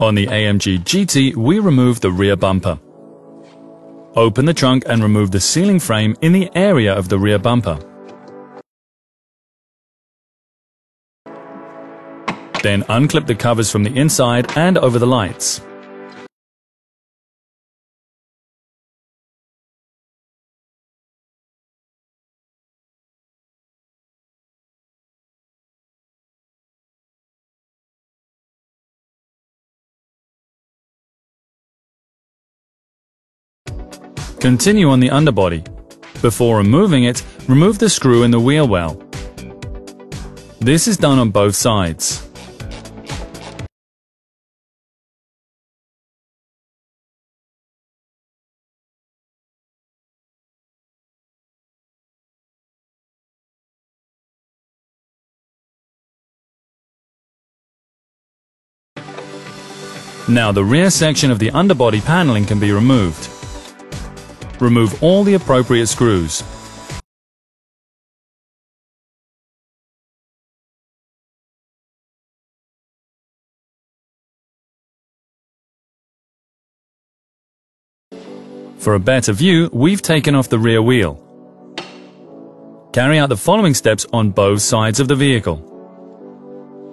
On the AMG GT, we remove the rear bumper. Open the trunk and remove the ceiling frame in the area of the rear bumper. Then unclip the covers from the inside and over the lights. Continue on the underbody. Before removing it, remove the screw in the wheel well. This is done on both sides. Now the rear section of the underbody paneling can be removed. Remove all the appropriate screws. For a better view, we've taken off the rear wheel. Carry out the following steps on both sides of the vehicle.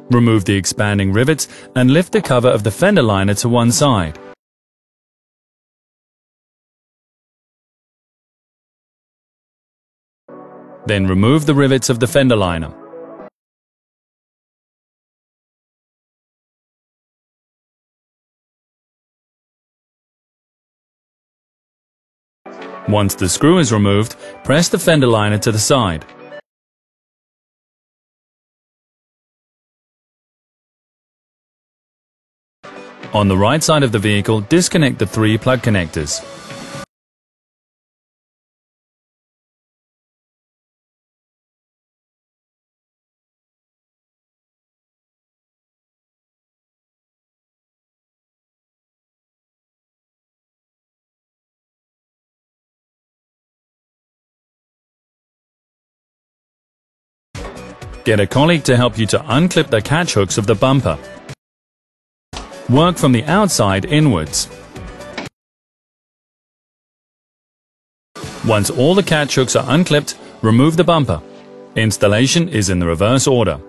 Remove the expanding rivets and lift the cover of the fender liner to one side. Then remove the rivets of the fender liner. Once the screw is removed, press the fender liner to the side. On the right side of the vehicle, disconnect the 3 plug connectors. Get a colleague to help you to unclip the catch hooks of the bumper. Work from the outside inwards. Once all the catch hooks are unclipped, remove the bumper. Installation is in the reverse order.